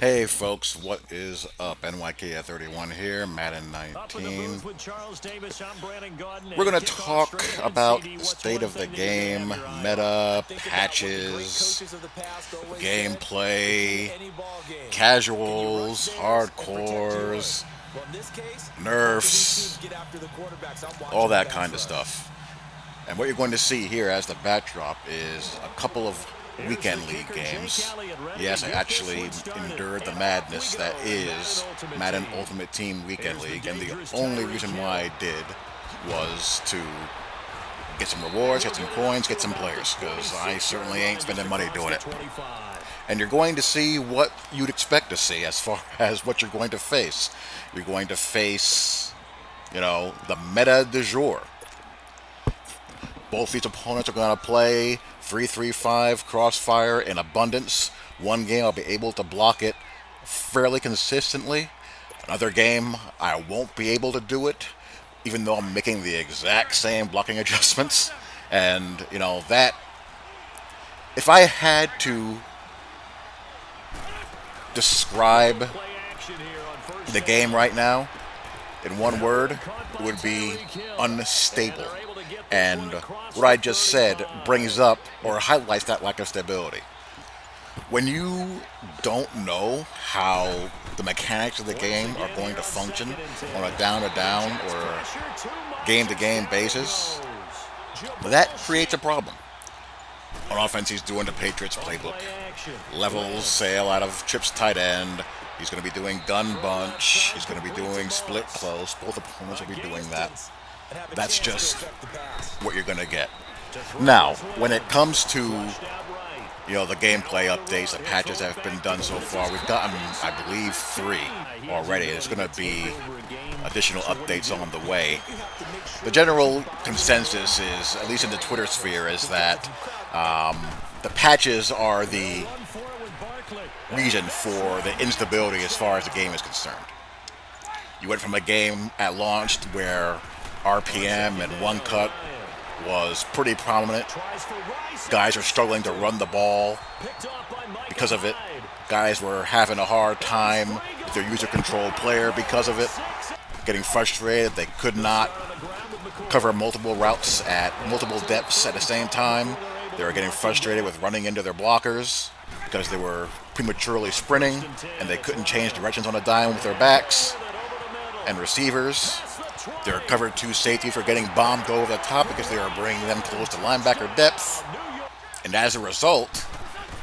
Hey folks, what is up? NYK at 31 here, Madden 19. We're going to talk about the state of the game, meta, patches, gameplay, casuals, hardcores, nerfs, all that kind of stuff. And what you're going to see here as the backdrop is a couple of weekend league games. Yes, I actually endured the madness that is Madden Ultimate Team Weekend League, and the only reason why I did was to get some rewards, get some coins, get some players, because I certainly ain't spending money doing it. And you're going to see what you'd expect to see as far as what you're going to face. You're going to face, the meta du jour. Both these opponents are going to play 3-3-5 crossfire in abundance. One game I'll be able to block it fairly consistently. Another game I won't be able to do it, even though I'm making the exact same blocking adjustments. And, that, if I had to describe the game right now in one word, it would be unstable. And what I just said brings up or highlights that lack of stability. When you don't know how the mechanics of the game are going to function on a down-to-down or game-to-game basis, that creates a problem. On offense, he's doing the Patriots playbook. Levels sail out of trips tight end. He's going to be doing gun bunch. He's going to be doing split close. Both opponents will be doing that. That's just what you're going to get. Now, when it comes to, the gameplay updates, the patches that have been done so far, we've gotten, I believe, 3 already. There's going to be additional updates on the way. The general consensus is, at least in the Twitter sphere, is that the patches are the reason for the instability as far as the game is concerned. You went from a game at launch where RPM and one cut was pretty prominent. Guys are struggling to run the ball because of it. Guys were having a hard time with their user-controlled player because of it. Getting frustrated, they could not cover multiple routes at multiple depths at the same time. They were getting frustrated with running into their blockers because they were prematurely sprinting and they couldn't change directions on a dime with their backs and receivers. Their cover 2 safeties were getting bombed over the top because they were bringing them close to linebacker depth. And as a result,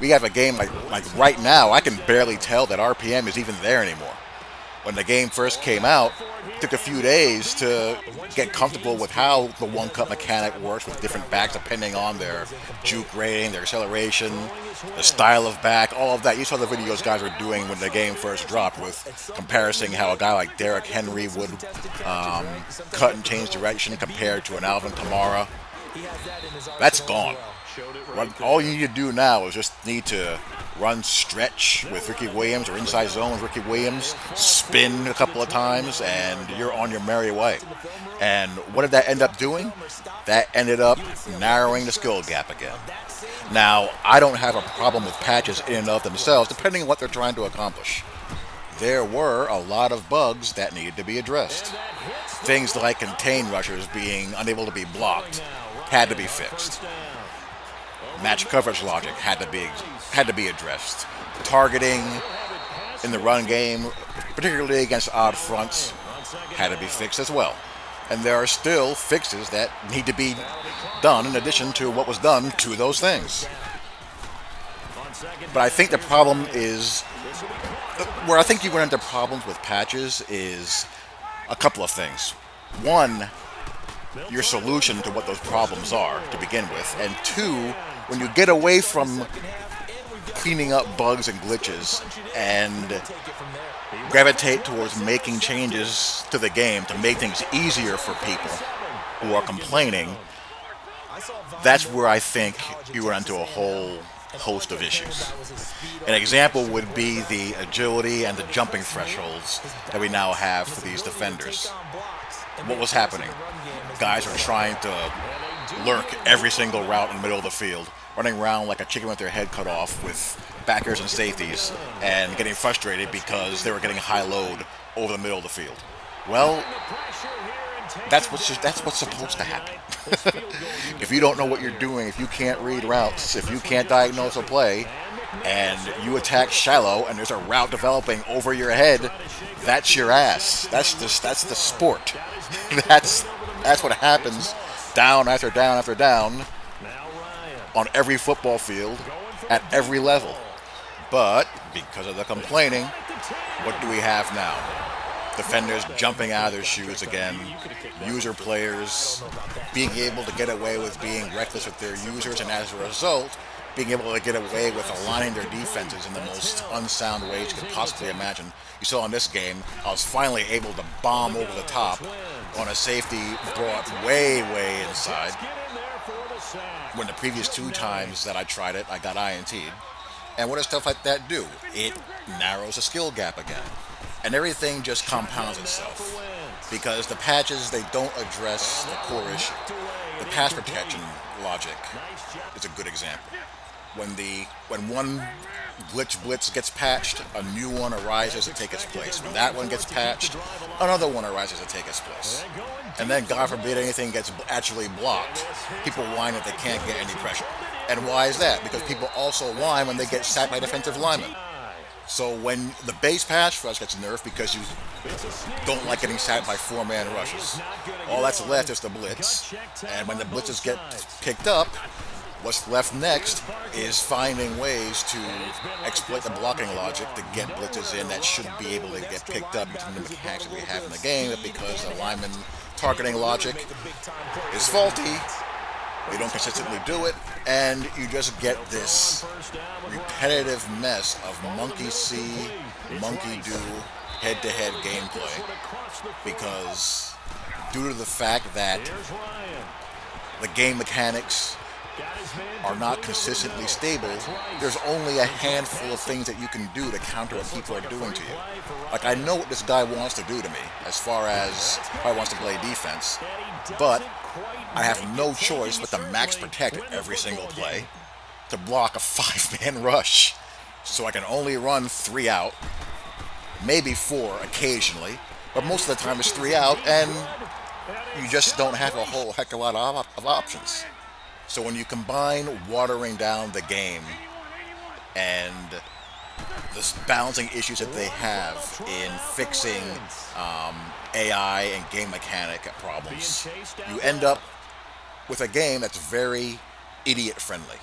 we have a game like right now, I can barely tell that RPM is even there anymore. When the game first came out, it took a few days to get comfortable with how the one-cut mechanic works with different backs depending on their juke rating, their acceleration, the style of back, all of that. You saw the videos guys were doing when the game first dropped with comparing how a guy like Derrick Henry would cut and change direction compared to an Alvin Kamara. That's gone. All you need to do now is just need to run stretch with Ricky Williams or inside zone with Ricky Williams, spin a couple of times, and you're on your merry way. And what did that end up doing? That ended up narrowing the skill gap again. Now, I don't have a problem with patches in and of themselves, depending on what they're trying to accomplish. There were a lot of bugs that needed to be addressed. Things like contain rushers being unable to be blocked had to be fixed. Match coverage logic had to be addressed. Targeting in the run game, particularly against odd fronts, had to be fixed as well. And there are still fixes that need to be done in addition to what was done to those things. But I think the problem is, where I think you run into problems with patches is a couple of things. One, your solution to what those problems are to begin with, and two, when you get away from cleaning up bugs and glitches and gravitate towards making changes to the game to make things easier for people who are complaining, that's where I think you run into a whole host of issues. An example would be the agility and the jumping thresholds that we now have for these defenders. What was happening? Guys are trying to lurk every single route in the middle of the field, running around like a chicken with their head cut off with backers and safeties and getting frustrated because they were getting high load over the middle of the field. Well, that's what's supposed to happen. If you don't know what you're doing, if you can't read routes, if you can't diagnose a play, and you attack shallow and there's a route developing over your head, that's your ass. That's the sport. That's what happens down after down after down on every football field at every level. But because of the complaining, what do we have now? Defenders jumping out of their shoes again, user players being able to get away with being reckless with their users, and as a result, being able to get away with aligning their defenses in the most unsound ways you could possibly imagine. You saw in this game, I was finally able to bomb over the top on a safety brought way inside, when the previous 2 times that I tried it, I got INT'd. And what does stuff like that do? It narrows a skill gap again. And everything just compounds itself. Because the patches, they don't address the core issue. The pass protection logic is a good example. When one glitch blitz gets patched, a new one arises to take its place. When that one gets patched, another one arises to take its place. And then, God forbid, anything gets actually blocked, people whine that they can't get any pressure. And why is that? Because people also whine when they get sacked by defensive linemen. So when the base pass rush gets nerfed because you don't like getting sacked by 4-man rushes, all that's left is the blitz. And when the blitzes get picked up, what's left next is finding ways to exploit the blocking logic to get blitzes in that should be able to get picked up between the mechanics that we have in the game, but because the lineman targeting logic is faulty, they don't consistently do it, and you just get this repetitive mess of monkey see, monkey do, head-to-head gameplay, because due to the fact that the game mechanics are not consistently stable, there's only a handful of things that you can do to counter what people are doing to you. Like, I know what this guy wants to do to me as far as how he wants to play defense, but I have no choice but to max protect every single play to block a 5-man rush. So I can only run 3 out, maybe 4 occasionally, but most of the time it's 3 out, and you just don't have a whole heck of a lot of options. So when you combine watering down the game and the balancing issues that they have in fixing AI and game mechanic problems, you end up with a game that's very idiot-friendly.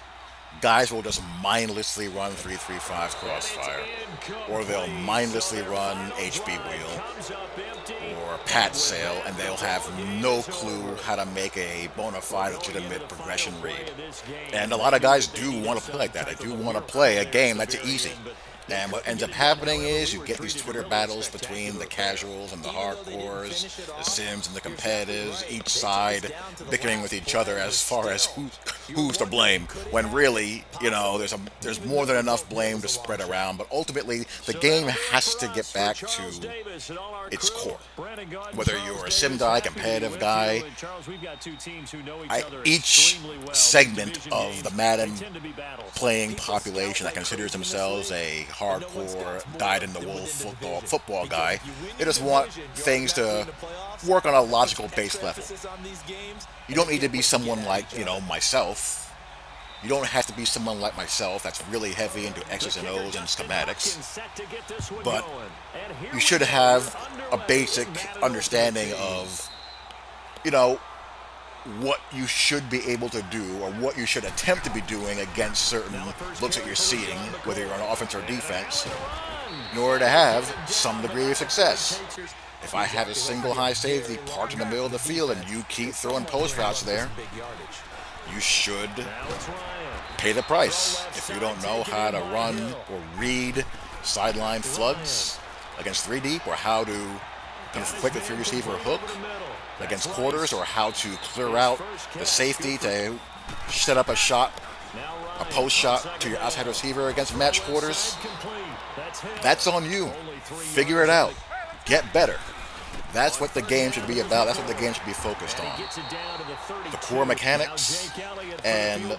Guys will just mindlessly run 3-3-5 crossfire, or they'll mindlessly run HB wheel, or pat sail, and they'll have no clue how to make a bona fide legitimate progression read. And a lot of guys do want to play like that. They do want to play a game that's easy. And what ends up happening is you get these Twitter battles between the casuals and the hardcores, the sims and the competitives, each side bickering with each other as far as who's to blame, when really, you know, there's more than enough blame to spread around. But ultimately, the game has to get back to its core. Whether you're a sim guy, competitive guy, each segment of the Madden playing population that considers themselves a hardcore, dyed-in-the-wool football guy, they just want things to work on a logical base level. You don't need to be someone like, you know, myself. You don't have to be someone like myself that's really heavy into X's and O's and schematics. But you should have a basic understanding of, you know, what you should be able to do, or what you should attempt to be doing against certain looks that you're seeing, whether you're on offense or defense, in order to have some degree of success. If I have a single high safety parked in the middle of the field and you keep throwing post routes there, you should pay the price. If you don't know how to run or read sideline floods against 3 deep, or how to conflict with your receiver hook against quarters, or how to clear out the safety to set up a shot, a post shot to your outside receiver against match quarters, that's on you. Figure it out. Get better. That's what the game should be about. That's what the game should be focused on. The core mechanics and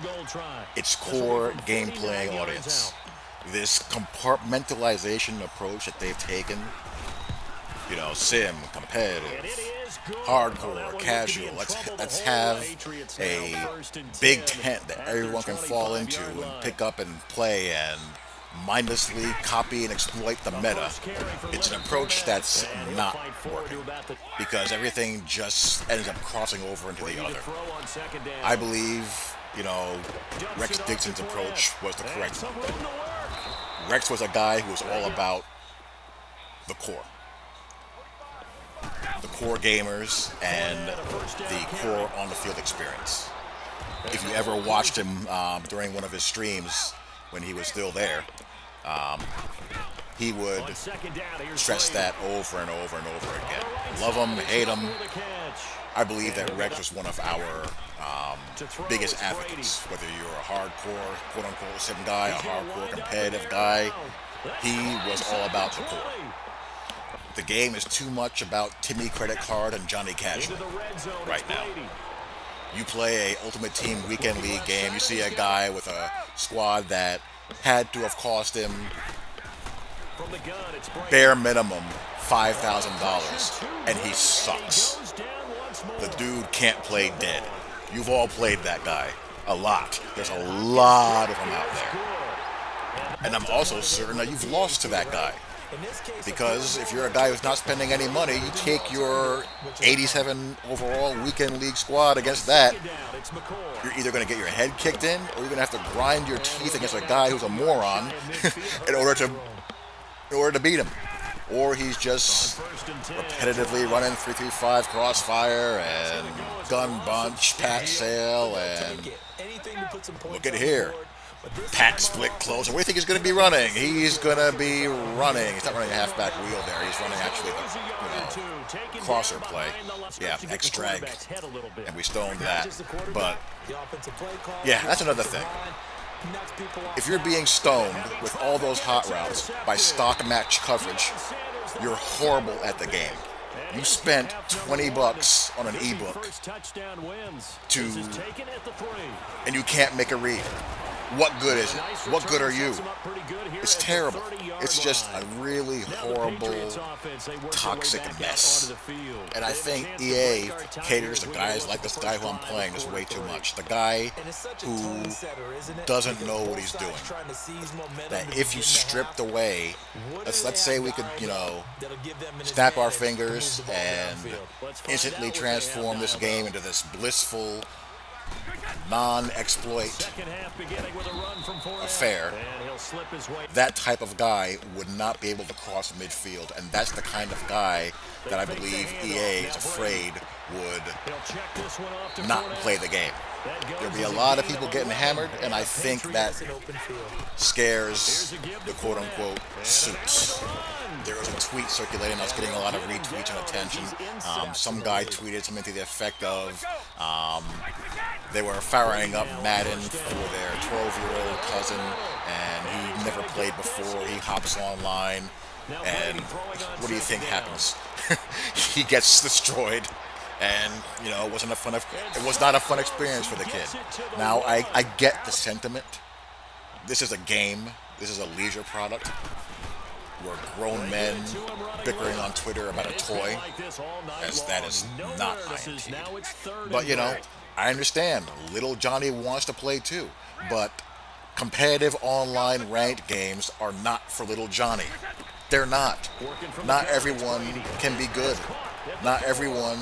its core gameplay audience. this compartmentalization approach that they've taken, sim, competitive, hardcore, casual. Let's have a big tent that everyone can fall into and pick up and play and mindlessly copy and exploit the meta. It's an approach that's not working because everything just ends up crossing over into the other. I believe, Rex Dixon's approach was the correct one. Rex was a guy who was all about the core gamers and the core on the field experience. If you ever watched him during one of his streams when he was still there, he would stress that over and over and over again. Love him, hate him. I believe that Rex was one of our biggest advocates. Whether you're a hardcore, quote-unquote, sim guy, a hardcore competitive guy, he was all about the core. The game is too much about Timmy Credit Card and Johnny Casual right now. You play a Ultimate Team Weekend League game, you see a guy with a squad that had to have cost him bare minimum $5,000, and he sucks. The dude can't play dead. You've all played that guy. A lot. There's a lot of them out there. And I'm also certain that you've lost to that guy. Because if you're a guy who's not spending any money, you take your 87 overall weekend league squad against that, you're either going to get your head kicked in, or you're going to have to grind your teeth against a guy who's a moron in order to beat him. Or he's just repetitively running 3-3-5 crossfire and gun bunch, pat sail, and look at here. Pat split close. Where do you think he's going to be running? He's going to be running. He's not running a halfback wheel there. He's running actually the crosser play. Yeah, X drag. And we stoned that. But, yeah, that's another thing. If you're being stoned with all those hot routes by stock match coverage, you're horrible at the game. You spent $20 on an ebook and you can't make a read. What good is it? What good are you? It's terrible. It's just a really horrible, toxic mess. And I think EA caters to guys like this guy who I'm playing is way too much. The guy who doesn't know what he's doing. That if you stripped away, let's say we could, snap our fingers and instantly transform this game into this blissful, non-exploit affair, that type of guy would not be able to cross midfield, and that's the kind of guy that I believe EA is afraid would not play the game. There'll be a lot of people getting hammered, and I think that scares the quote-unquote suits. There was a tweet circulating that was getting a lot of retweets and attention. Some guy tweeted something to the effect of they were firing up Madden for their 12-year-old cousin, and he never played before. He hops online, and what do you think happens? He gets destroyed. And, it was not a fun experience for the kid. Now, I get the sentiment. This is a game. This is a leisure product. We're grown men bickering on Twitter about a toy, as that is not INT. But, I understand. Little Johnny wants to play too. But competitive online ranked games are not for little Johnny. They're not. Not everyone can be good. Not everyone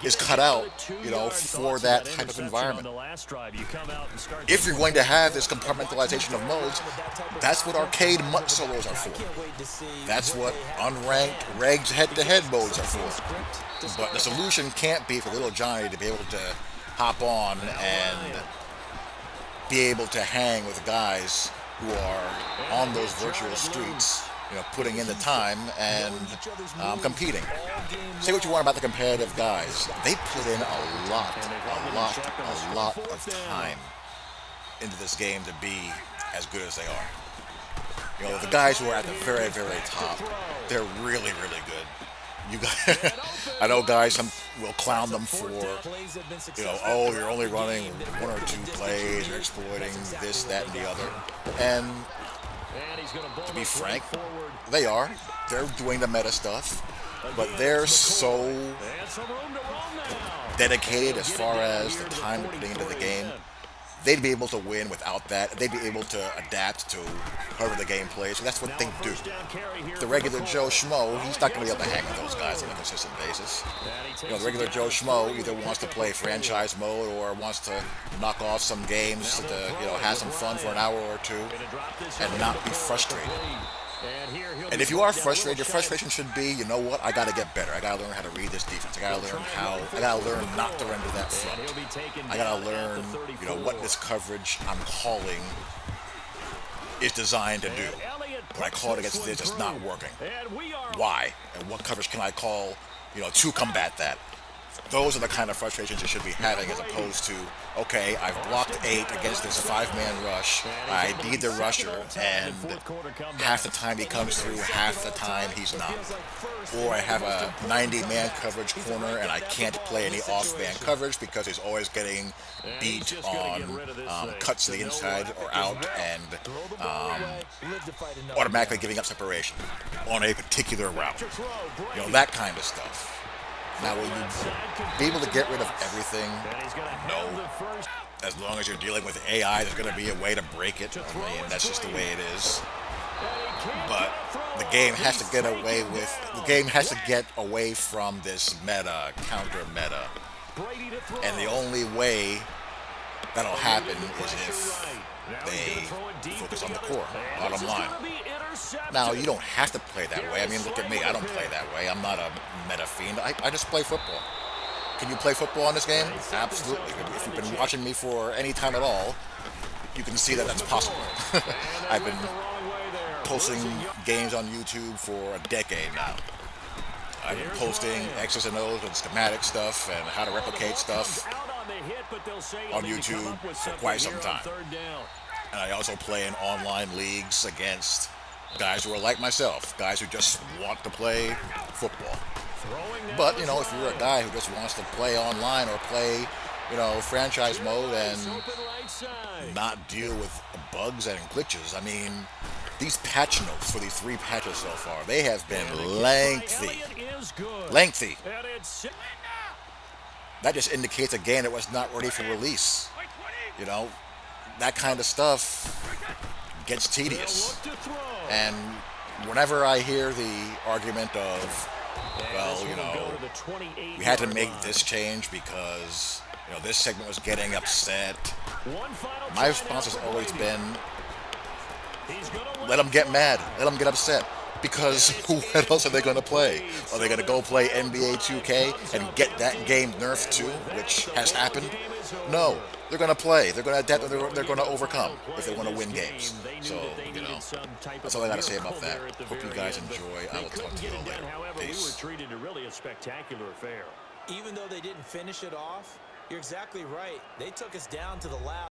is cut out, for that type of environment. If you're going to have this compartmentalization of modes, that's what arcade MUT solos are for. That's what unranked regs head-to-head modes are for. But the solution can't be for little Johnny to be able to hop on and be able to hang with guys who are on those virtual streets, putting in the time and competing. Say what you want about the competitive guys. They put in a lot of time into this game to be as good as they are. The guys who are at the very, very top, they're really, really good. I know guys will clown them for, you're only running one or two plays, you're exploiting this, that, and the other. And To be frank, they are. They're doing the meta stuff, but they're so dedicated as far as the time they're putting into the game. They'd be able to win without that. They'd be able to adapt to however the game plays. So that's what they do. The regular Joe Schmo, he's not going to be able to hang with those guys on a consistent basis. The regular Joe Schmo either wants to play franchise mode or wants to knock off some games to, have some fun for an hour or two and not be frustrated. And if you are frustrated, your frustration should be, you know what, I got to get better. I got to learn how to read this defense. I got to learn not to run to that front. I got to learn, what this coverage I'm calling is designed to do. When I call it against this, it's not working. Why? And what coverage can I call, to combat that? Those are the kind of frustrations you should be having, as opposed to, okay, I've blocked 8 against this 5-man rush. I need the rusher, and half the time he comes through, half the time he's not. Or I have a 90-man coverage corner, and I can't play any off-man coverage because he's always getting beat on cuts to the inside or out, and automatically giving up separation on a particular route. That kind of stuff. Now, will you be able to get rid of everything? No. As long as you're dealing with AI, there's going to be a way to break it. I mean, that's just the way it is. But the game has to get away from this meta, counter meta. And the only way that'll happen is if they focus on the core, bottom line. Now, you don't have to play that way. I mean, look at me. I don't play that way. I'm not a meta fiend. I just play football. Can you play football in this game? Absolutely. If you've been watching me for any time at all, you can see that that's possible. I've been posting games on YouTube for a decade now. I've been posting X's and O's and schematic stuff and how to replicate stuff on YouTube for quite some time. And I also play in online leagues against guys who are like myself, guys who just want to play football. But, if you're a guy who just wants to play online or play, franchise mode and not deal with bugs and glitches, I mean, these patch notes for these 3 patches so far, they have been lengthy. Lengthy. That just indicates a game that was not ready for release. That kind of stuff gets tedious. And whenever I hear the argument of, well, we had to make this change because, this segment was getting upset, my response has always been, let them get mad, let them get upset. Because what else are they going to play? Are they going to go play NBA 2K and get that game nerfed too, which has happened? No, they're going to play. They're going to adapt. They're going to overcome if they want to win games. So, that's all I got to say about that. Hope you guys enjoy. I will talk to you all later. Peace. Even though they didn't finish it off, you're exactly right. They took us down to the last.